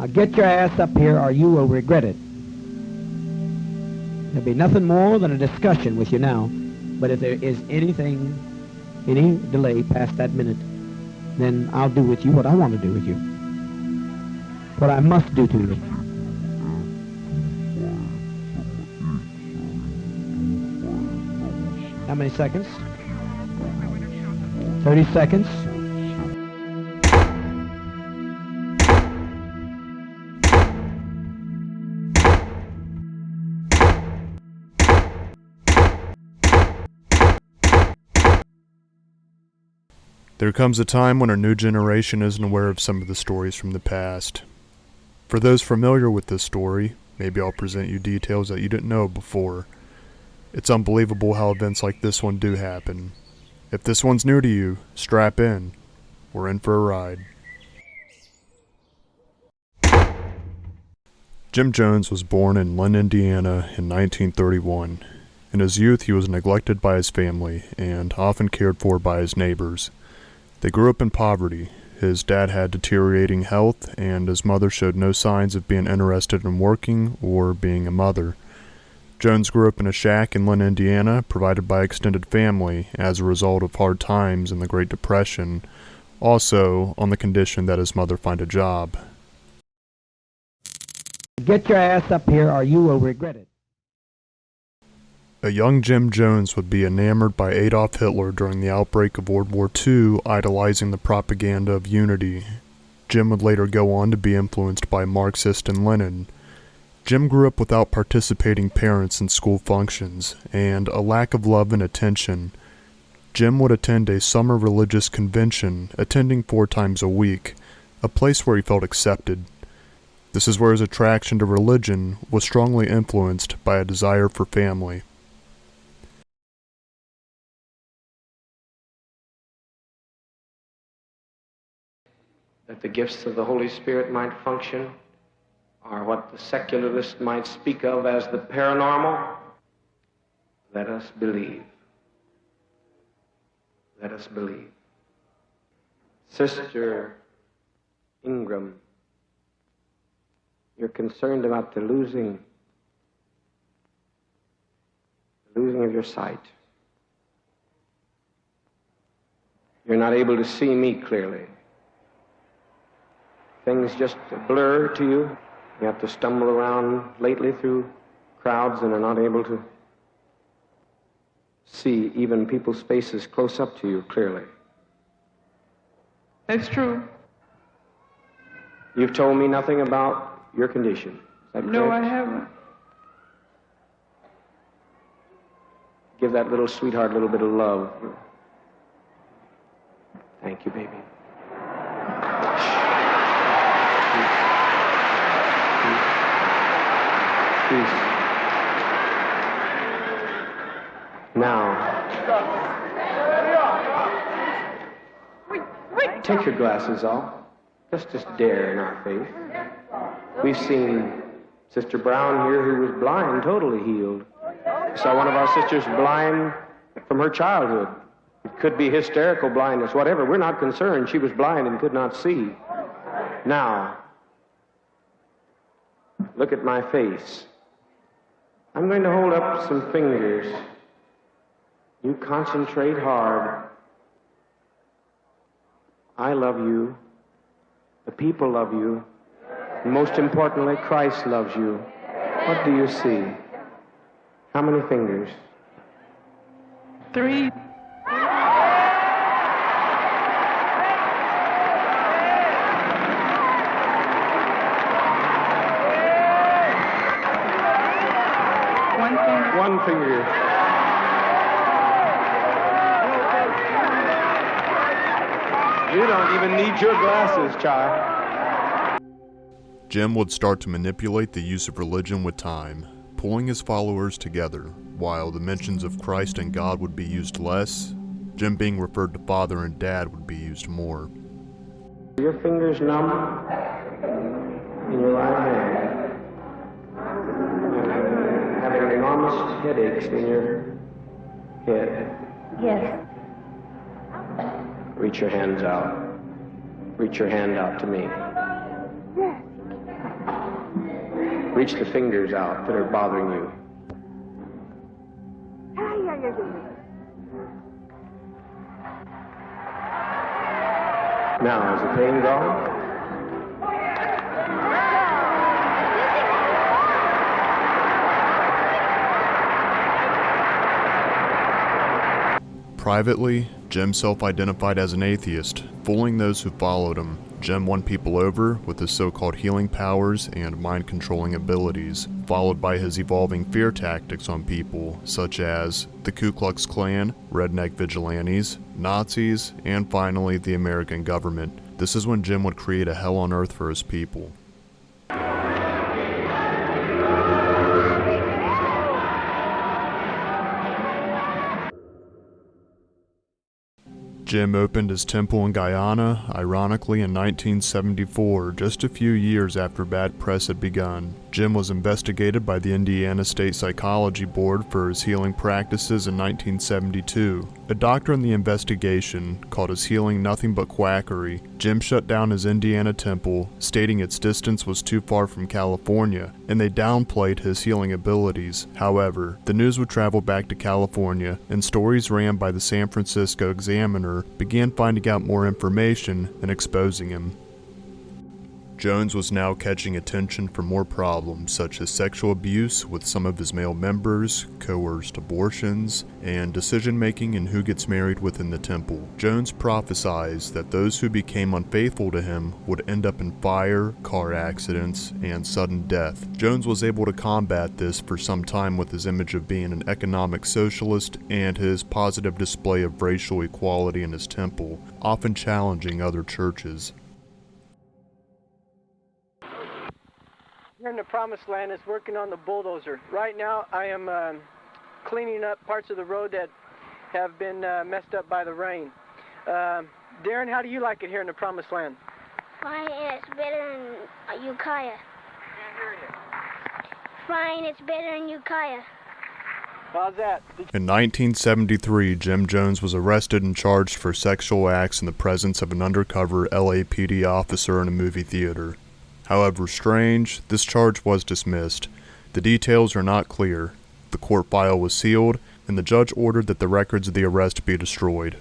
Now get your ass up here or you will regret it. There'll be nothing more than a discussion with you now. But if there is any delay past that minute, then I'll do with you what I want to do with you. What I must do to you. How many seconds? 30 seconds. There comes a time when our new generation isn't aware of some of the stories from the past. For those familiar with this story, maybe I'll present you details that you didn't know before. It's unbelievable how events like this one do happen. If this one's new to you, strap in. We're in for a ride. Jim Jones was born in Lynn, Indiana in 1931. In his youth, he was neglected by his family and often cared for by his neighbors. They grew up in poverty. His dad had deteriorating health, and his mother showed no signs of being interested in working or being a mother. Jones grew up in a shack in Lynn, Indiana, provided by extended family as a result of hard times in the Great Depression, also on the condition that his mother find a job. Get your ass up here or you will regret it. A young Jim Jones would be enamored by Adolf Hitler during the outbreak of World War II, idolizing the propaganda of unity. Jim would later go on to be influenced by Marxist and Lenin. Jim grew up without participating parents in school functions, and a lack of love and attention. Jim would attend a summer religious convention, attending 4 times a week, a place where he felt accepted. This is where his attraction to religion was strongly influenced by a desire for family. That the gifts of the Holy Spirit might function, or what the secularists might speak of as the paranormal, let us believe. Let us believe. Sister Ingram, you're concerned about the losing of your sight. You're not able to see me clearly. Things just blur to you. You have to stumble around lately through crowds and are not able to see even people's faces close up to you clearly. That's true. You've told me nothing about your condition. Is that No, correct? I haven't. Give that little sweetheart a little bit of love. Thank you, baby. Peace. Now, take your glasses off. Let's just dare in our faith. We've seen Sister Brown here who was blind, totally healed. We saw one of our sisters blind from her childhood. It could be hysterical blindness, whatever. We're not concerned. She was blind and could not see. Now, look at my face. I'm going to hold up some fingers. You concentrate hard. I love you. The people love you. And most importantly, Christ loves you. What do you see? How many fingers? 3. One finger. You don't even need your glasses, child. Jim would start to manipulate the use of religion with time, pulling his followers together. While the mentions of Christ and God would be used less, Jim being referred to Father and Dad would be used more. Your fingers numb in your right hand. Having enormous headaches in your head. Yes. Reach your hands out. Reach your hand out to me. Reach the fingers out that are bothering you. Now, is the pain gone? Privately, Jim self-identified as an atheist, fooling those who followed him. Jim won people over with his so-called healing powers and mind-controlling abilities, followed by his evolving fear tactics on people, such as the Ku Klux Klan, redneck vigilantes, Nazis, and finally the American government. This is when Jim would create a hell on earth for his people. Jim opened his temple in Guyana, ironically in 1974, just a few years after bad press had begun. Jim was investigated by the Indiana State Psychology Board for his healing practices in 1972. A doctor in the investigation called his healing nothing but quackery. Jim shut down his Indiana temple, stating its distance was too far from California, and they downplayed his healing abilities. However, the news would travel back to California, and stories ran by the San Francisco Examiner began finding out more information and exposing him. Jones was now catching attention for more problems such as sexual abuse with some of his male members, coerced abortions, and decision-making in who gets married within the temple. Jones prophesied that those who became unfaithful to him would end up in fire, car accidents, and sudden death. Jones was able to combat this for some time with his image of being an economic socialist and his positive display of racial equality in his temple, often challenging other churches. Here in the Promised Land is working on the bulldozer. Right now I am cleaning up parts of the road that have been messed up by the rain. Darren, how do you like it here in the Promised Land? Fine, it's better than Ukiah. Can't hear you. Fine, it's better than Ukiah. How's that? In 1973, Jim Jones was arrested and charged for sexual acts in the presence of an undercover LAPD officer in a movie theater. However strange, this charge was dismissed. The details are not clear. The court file was sealed, and the judge ordered that the records of the arrest be destroyed.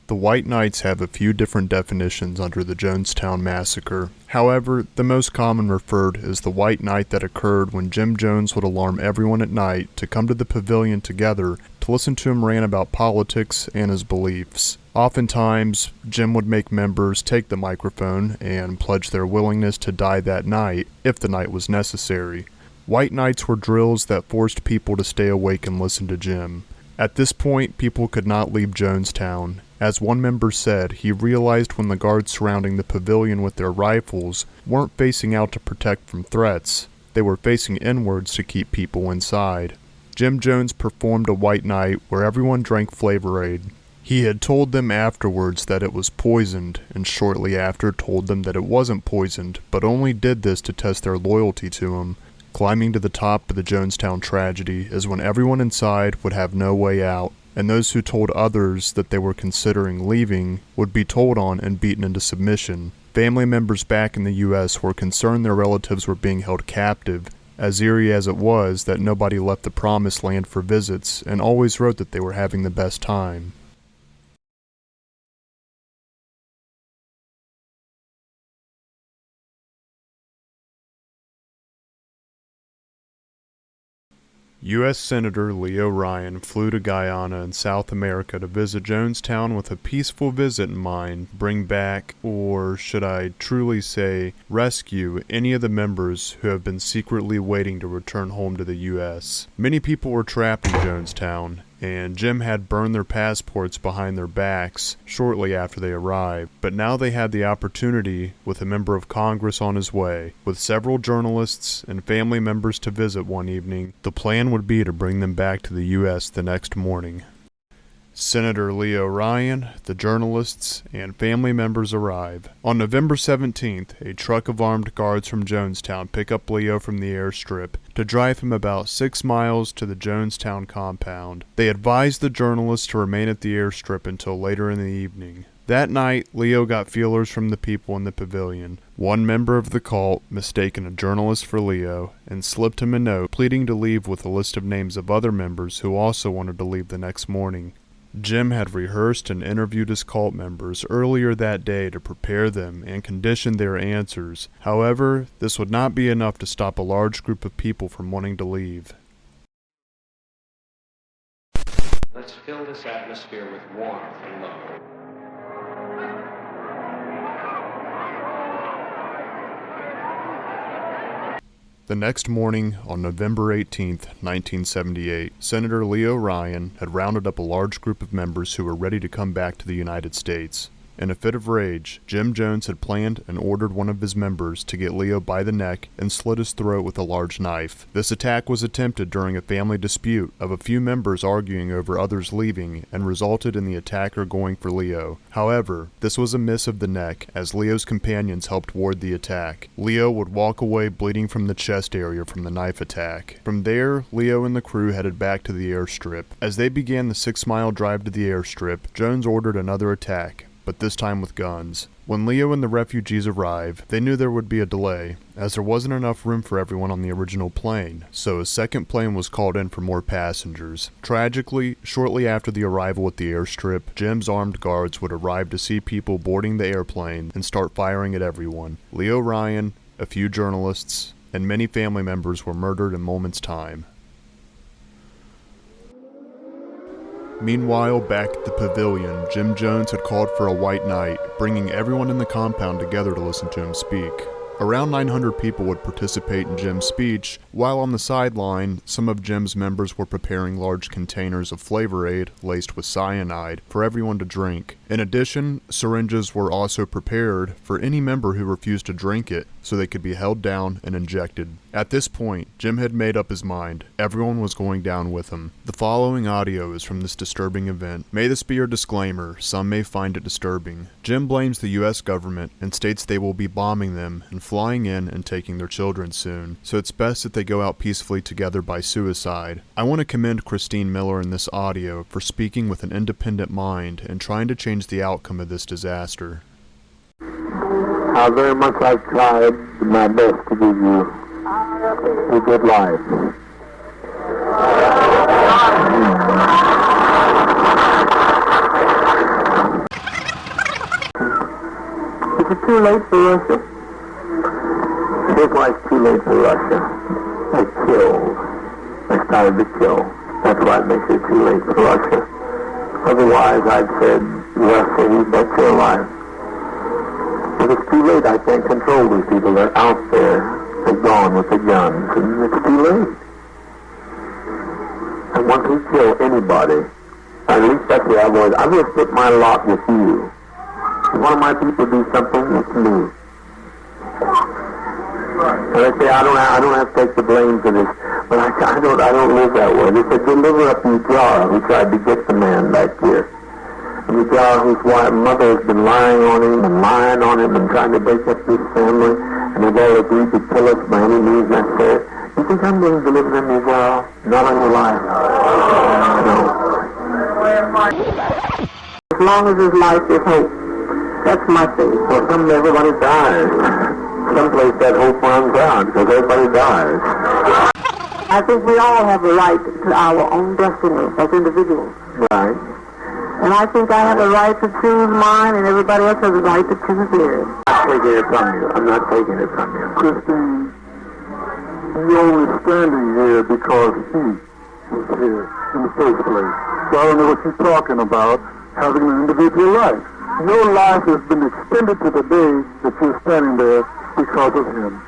The White Knights have a few different definitions under the Jonestown Massacre. However, the most common referred is the White Night that occurred when Jim Jones would alarm everyone at night to come to the pavilion together to listen to him rant about politics and his beliefs. Oftentimes, Jim would make members take the microphone and pledge their willingness to die that night, if the night was necessary. White Nights were drills that forced people to stay awake and listen to Jim. At this point, people could not leave Jonestown. As one member said, he realized when the guards surrounding the pavilion with their rifles weren't facing out to protect from threats, they were facing inwards to keep people inside. Jim Jones performed a White Night where everyone drank Flavor-Aid. He had told them afterwards that it was poisoned, and shortly after told them that it wasn't poisoned, but only did this to test their loyalty to him. Climbing to the top of the Jonestown tragedy is when everyone inside would have no way out, and those who told others that they were considering leaving would be told on and beaten into submission. Family members back in the U.S. were concerned their relatives were being held captive, as eerie as it was that nobody left the Promised Land for visits and always wrote that they were having the best time. U.S. Senator Leo Ryan flew to Guyana in South America to visit Jonestown with a peaceful visit in mind, bring back, or should I truly say, rescue any of the members who have been secretly waiting to return home to the U.S. Many people were trapped in Jonestown, and Jim had burned their passports behind their backs shortly after they arrived. But now they had the opportunity with a member of Congress on his way. With several journalists and family members to visit one evening, the plan would be to bring them back to the U.S. the next morning. Senator Leo Ryan, the journalists, and family members arrive. On November 17th, a truck of armed guards from Jonestown pick up Leo from the airstrip to drive him about 6 miles to the Jonestown compound. They advise the journalists to remain at the airstrip until later in the evening. That night, Leo got feelers from the people in the pavilion. One member of the cult mistaken a journalist for Leo and slipped him a note pleading to leave with a list of names of other members who also wanted to leave the next morning. Jim had rehearsed and interviewed his cult members earlier that day to prepare them and condition their answers. However, this would not be enough to stop a large group of people from wanting to leave. Let's fill this atmosphere with warmth and love. The next morning, on November 18, 1978, Senator Leo Ryan had rounded up a large group of members who were ready to come back to the United States. In a fit of rage, Jim Jones had planned and ordered one of his members to get Leo by the neck and slit his throat with a large knife. This attack was attempted during a family dispute of a few members arguing over others leaving and resulted in the attacker going for Leo. However, this was a miss of the neck as Leo's companions helped ward the attack. Leo would walk away bleeding from the chest area from the knife attack. From there, Leo and the crew headed back to the airstrip. As they began the 6-mile drive to the airstrip, Jones ordered another attack, but this time with guns. When Leo and the refugees arrived, they knew there would be a delay, as there wasn't enough room for everyone on the original plane, so a second plane was called in for more passengers. Tragically, shortly after the arrival at the airstrip, Jim's armed guards would arrive to see people boarding the airplane and start firing at everyone. Leo Ryan, a few journalists, and many family members were murdered in moments' time. Meanwhile, back at the pavilion, Jim Jones had called for a white night, bringing everyone in the compound together to listen to him speak. Around 900 people would participate in Jim's speech, while on the sideline, some of Jim's members were preparing large containers of Flavor Aid laced with cyanide for everyone to drink. In addition, syringes were also prepared for any member who refused to drink it, so they could be held down and injected. At this point, Jim had made up his mind. Everyone was going down with him. The following audio is from this disturbing event. May this be your disclaimer, some may find it disturbing. Jim blames the US government and states they will be bombing them and flying in and taking their children soon, so it's best that they go out peacefully together by suicide. I want to commend Christine Miller in this audio for speaking with an independent mind and trying to change the outcome of this disaster. How very much I've tried my best to give you a good life. Is it too late for Russia? Here's why it's too late for Russia. They killed. They started to kill. That's why it makes it too late for Russia. Otherwise, I'd said, Russia, you bet your life. But it's too late. I can't control these people. They're out there. They're gone with the guns. And it's too late. And once we kill anybody, at least that's the avoid. I'm going to split my lot with you. If one of my people do something, it's me. And I say, I don't have to take the blame for this. But I don't live that way. They said, deliver up Jar, who tried to get the man back here. Jar, whose mother has been lying on him and trying to break up his family. And they've all agreed to kill us by any means necessary. You think I'm going to deliver them, Jar? Not on your life. No. As long as his life is hope. That's my faith. Well, someday everybody dies. Someplace that hope runs out because everybody dies. I think we all have a right to our own destiny as individuals. Right. And I think I have a right to choose mine, and everybody else has a right to choose theirs. I'm not taking it from you. I'm not taking it from you. Christine, you're only standing here because he was here in the first place. So I don't know what you're talking about, having an individual life. Your life has been extended to the day that you're standing there because of him.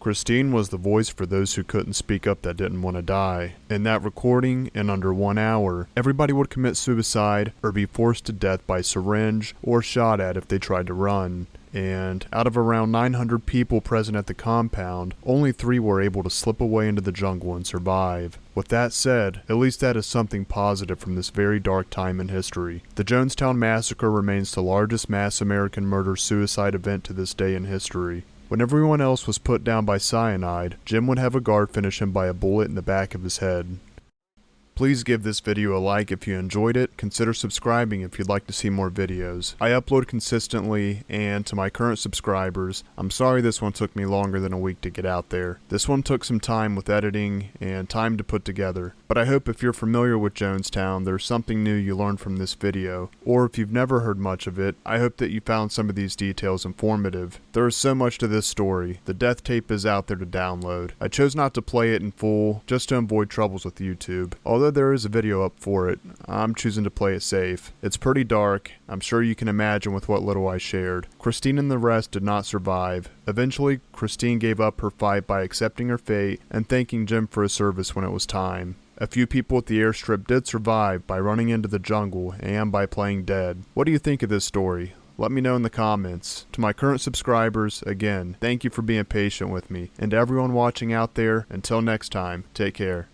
Christine was the voice for those who couldn't speak up that didn't want to die. In that recording, in under 1 hour, everybody would commit suicide or be forced to death by syringe or shot at if they tried to run. and out of around 900 people present at the compound, only 3 were able to slip away into the jungle and survive. With that said, at least that is something positive from this very dark time in history. The Jonestown Massacre remains the largest mass American murder-suicide event to this day in history. When everyone else was put down by cyanide, Jim would have a guard finish him by a bullet in the back of his head. Please give this video a like if you enjoyed it. Consider subscribing if you'd like to see more videos. I upload consistently, and to my current subscribers, I'm sorry this one took me longer than a week to get out there. This one took some time with editing and time to put together, but I hope if you're familiar with Jonestown, there's something new you learned from this video, or if you've never heard much of it, I hope that you found some of these details informative. There is so much to this story. The death tape is out there to download. I chose not to play it in full, just to avoid troubles with YouTube. Although there is a video up for it, I'm choosing to play it safe. It's pretty dark. I'm sure you can imagine with what little I shared. Christine and the rest did not survive. Eventually, Christine gave up her fight by accepting her fate and thanking Jim for his service when it was time. A few people at the airstrip did survive by running into the jungle and by playing dead. What do you think of this story? Let me know in the comments. To my current subscribers, again, thank you for being patient with me. And to everyone watching out there, until next time, take care.